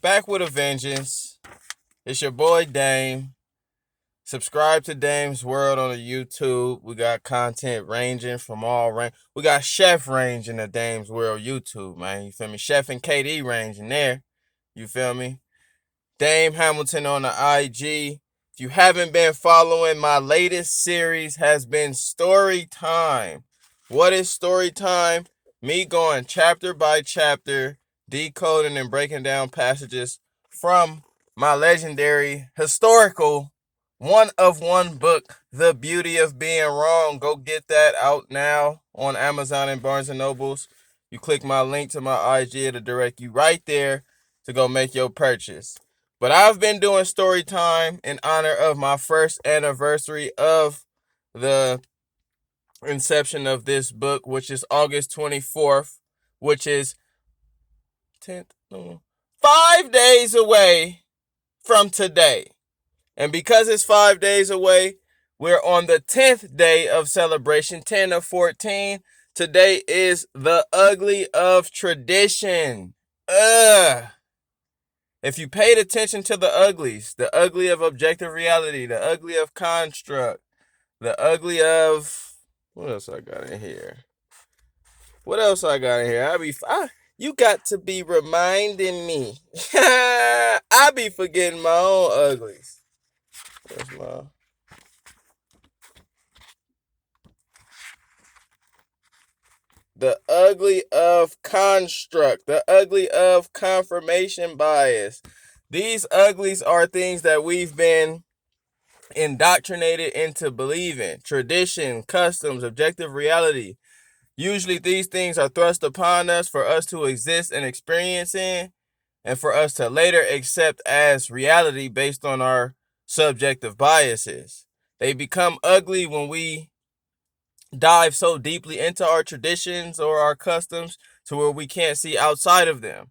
Back with a vengeance. It's your boy Dame. Subscribe to Dame's World on the YouTube. We got content ranging from all range. We got Chef range in the Dame's World YouTube, man. You feel me? Chef and KD range in there. You feel me? Dame Hamilton on the IG. If you haven't been following, my latest series has been Story Time. What is Story Time? Me going chapter by chapter, decoding and breaking down passages from my legendary historical one of one book, The Beauty of Being Wrong. Go get that out now on Amazon and Barnes and Nobles. You click my link to my IG, it'll direct you right there to go make your purchase. But I've been doing story time in honor of my first anniversary of the inception of this book, which is August 24th, which is 10th, 5 days away from today. And because it's 5 days away, we're on the 10th day of celebration, 10 of 14. Today is the ugly of tradition. If you paid attention to the uglies, the ugly of objective reality, the ugly of construct, the ugly of... What else I got in here? You got to be reminding me. I be forgetting my own uglies. Where's my... The ugly of construct, the ugly of confirmation bias. These uglies are things that we've been indoctrinated into believing. Tradition, customs, objective reality. Usually these things are thrust upon us for us to exist and experience in, and for us to later accept as reality based on our subjective biases. They become ugly when we dive so deeply into our traditions or our customs to where we can't see outside of them.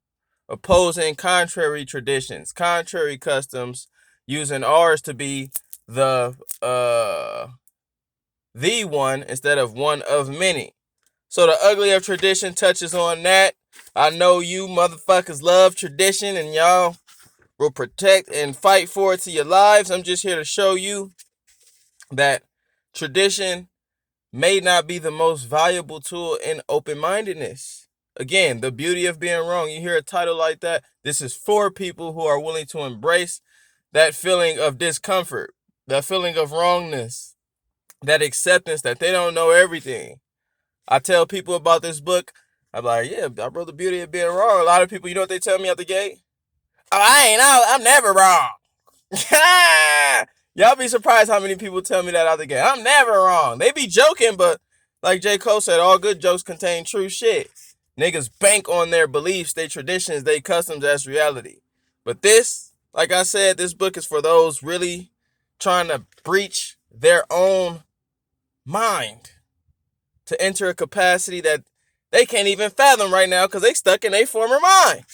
Opposing contrary traditions, contrary customs, using ours to be the one instead of one of many. So the ugly of tradition touches on that. I know you motherfuckers love tradition and y'all will protect and fight for it to your lives. I'm just here to show you that tradition may not be the most valuable tool in open-mindedness. Again, the beauty of being wrong. You hear a title like that, this is for people who are willing to embrace that feeling of discomfort, that feeling of wrongness, that acceptance that they don't know everything. I tell people about this book, I'm like, yeah, I wrote The Beauty of Being Wrong. A lot of people, you know what they tell me out the gate? Oh, I ain't out. I'm never wrong. Y'all be surprised how many people tell me that out the gate. I'm never wrong. They be joking, but like J. Cole said, all good jokes contain true shit. Niggas bank on their beliefs, their traditions, their customs as reality. But this, like I said, this book is for those really trying to breach their own mind to enter a capacity that they can't even fathom right now because they stuck in their former mind.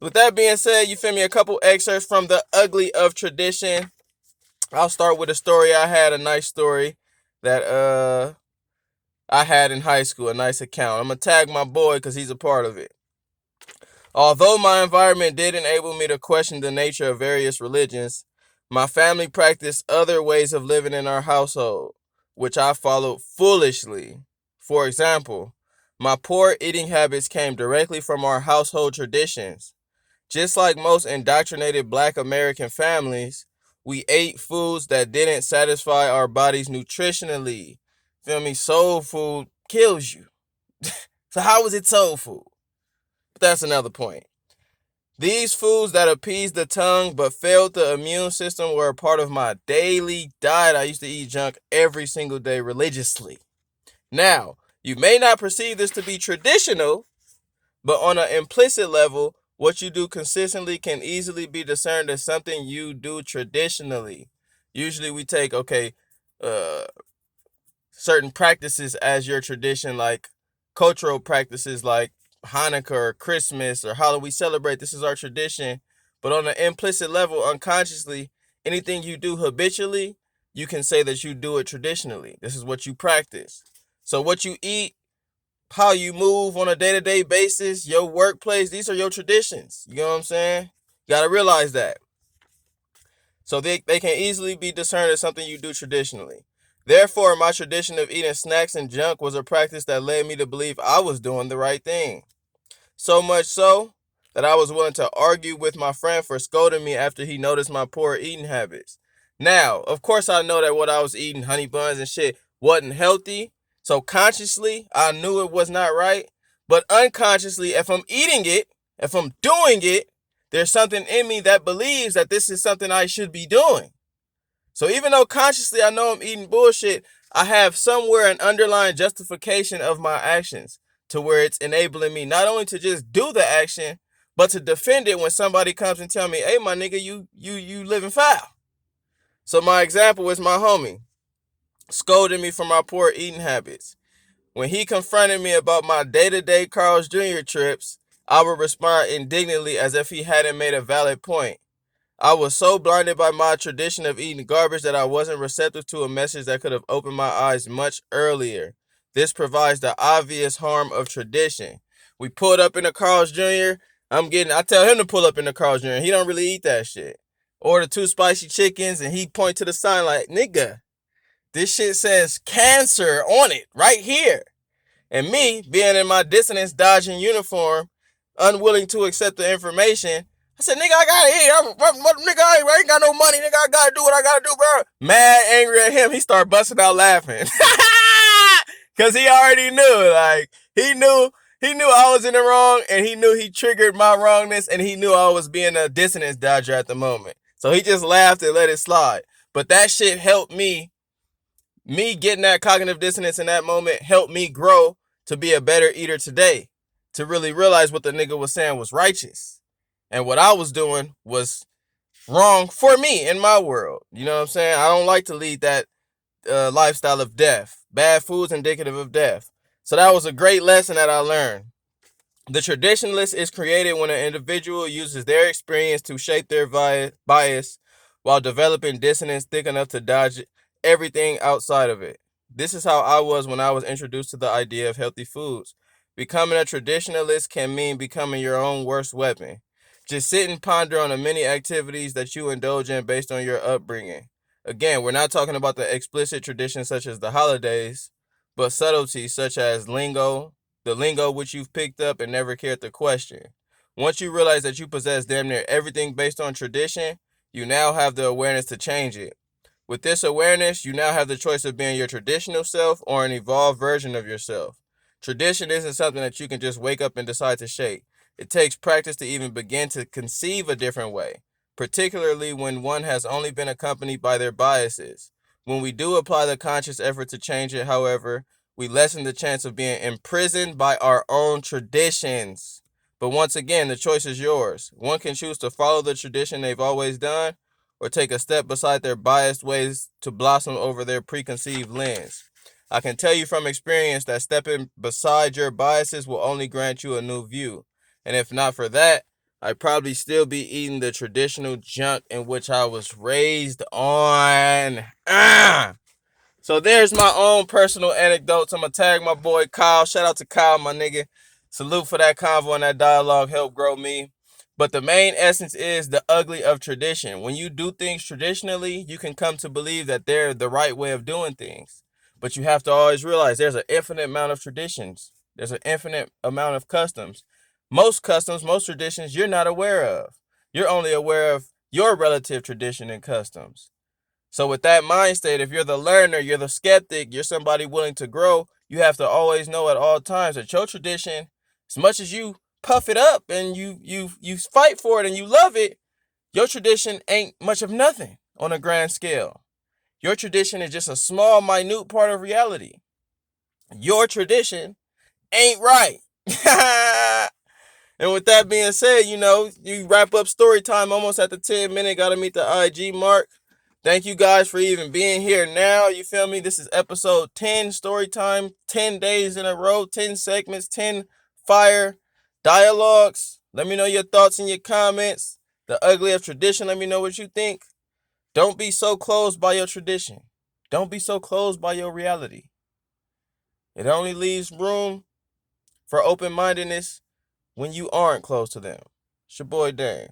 With that being said, you feel me? A couple excerpts from The Ugly of Tradition. I'll start with a story I had, a nice story that I had in high school, a nice account. I'm going to tag my boy because he's a part of it. Although my environment did enable me to question the nature of various religions, my family practiced other ways of living in our household, which I followed foolishly. For example, my poor eating habits came directly from our household traditions. Just like most indoctrinated Black American families, we ate foods that didn't satisfy our bodies nutritionally. Feel me? Soul food kills you. So how is it soul food? But that's another point. These foods that appeased the tongue but failed the immune system were a part of my daily diet. I used to eat junk every single day religiously. Now, you may not perceive this to be traditional, but on an implicit level, what you do consistently can easily be discerned as something you do traditionally. Usually we take, certain practices as your tradition, like cultural practices like Hanukkah or Christmas or Halloween. We celebrate, this is our tradition. But on an implicit level, unconsciously, anything you do habitually, you can say that you do it traditionally. This is what you practice. So what you eat how you move on a day-to-day basis, your workplace, these are your traditions. You know what I'm saying? You got to realize that. So they can easily be discerned as something you do traditionally. Therefore, my tradition of eating snacks and junk was a practice that led me to believe I was doing the right thing. So much so that I was willing to argue with my friend for scolding me after he noticed my poor eating habits. Now, of course, I know that what I was eating, honey buns and shit, wasn't healthy. So consciously, I knew it was not right. But unconsciously, if I'm eating it, if I'm doing it, there's something in me that believes that this is something I should be doing. So even though consciously I know I'm eating bullshit, I have somewhere an underlying justification of my actions to where it's enabling me not only to just do the action, but to defend it when somebody comes and tell me, hey, my nigga, you living foul. So my example is my homie scolding me for my poor eating habits. When he confronted me about my day-to-day Carl's Jr. trips, I would respond indignantly as if he hadn't made a valid point. I was so blinded by my tradition of eating garbage that I wasn't receptive to a message that could have opened my eyes much earlier. This provides the obvious harm of tradition. We pulled up in the Carl's Jr. I tell him to pull up in the Carl's Jr. He don't really eat that shit. Order 2 spicy chickens and he point to the sign like, nigga, this shit says cancer on it right here. And me, being in my dissonance dodging uniform, unwilling to accept the information, I said, nigga, I gotta eat. Nigga, I ain't got no money. Nigga, I gotta do what I gotta do, bro. Mad angry at him. He started busting out laughing. Cause he already knew. Like, he knew I was in the wrong, and he knew he triggered my wrongness, and he knew I was being a dissonance dodger at the moment. So he just laughed and let it slide. But that shit helped me getting that cognitive dissonance in that moment helped me grow to be a better eater today, to really realize what the nigga was saying was righteous. And what I was doing was wrong for me in my world. You know what I'm saying? I don't like to lead that lifestyle of death. Bad food's indicative of death. So that was a great lesson that I learned. The traditionalist is created when an individual uses their experience to shape their bias while developing dissonance thick enough to dodge everything outside of it. This is how I was when I was introduced to the idea of healthy foods. Becoming a traditionalist can mean becoming your own worst weapon. Just sit and ponder on the many activities that you indulge in based on your upbringing. Again, we're not talking about the explicit traditions such as the holidays, but subtleties such as the lingo which you've picked up and never cared to question. Once you realize that you possess damn near everything based on tradition, you now have the awareness to change it. With this awareness, you now have the choice of being your traditional self or an evolved version of yourself. Tradition isn't something that you can just wake up and decide to shake. It takes practice to even begin to conceive a different way, particularly when one has only been accompanied by their biases. When we do apply the conscious effort to change it, however, we lessen the chance of being imprisoned by our own traditions. But once again, the choice is yours. One can choose to follow the tradition they've always done, or take a step beside their biased ways to blossom over their preconceived lens. I can tell you from experience that stepping beside your biases will only grant you a new view. And if not for that, I'd probably still be eating the traditional junk in which I was raised on. So there's my own personal anecdotes. I'm going to tag my boy Kyle. Shout out to Kyle, my nigga. Salute for that convo and that dialogue. Helped grow me. But the main essence is the ugly of tradition. When you do things traditionally, you can come to believe that they're the right way of doing things. But you have to always realize there's an infinite amount of traditions. There's an infinite amount of customs. Most traditions you're not aware of. You're only aware of your relative tradition and customs. So with that mind state, if you're the learner, you're the skeptic, you're somebody willing to grow, you have to always know at all times that your tradition, as much as you puff it up and you fight for it and you love it, your tradition ain't much of nothing on a grand scale. Your tradition is just a small, minute part of reality. Your tradition ain't right. And with that being said, you wrap up story time almost at the 10-minute, gotta meet the IG mark. Thank you guys for even being here now. You feel me? This is episode 10, story time, 10 days in a row, 10 segments, 10 fire dialogues. Let me know your thoughts in your comments. The ugly of tradition, let me know what you think. Don't be so closed by your tradition. Don't be so closed by your reality. It only leaves room for open-mindedness when you aren't close to them. It's your boy Dame.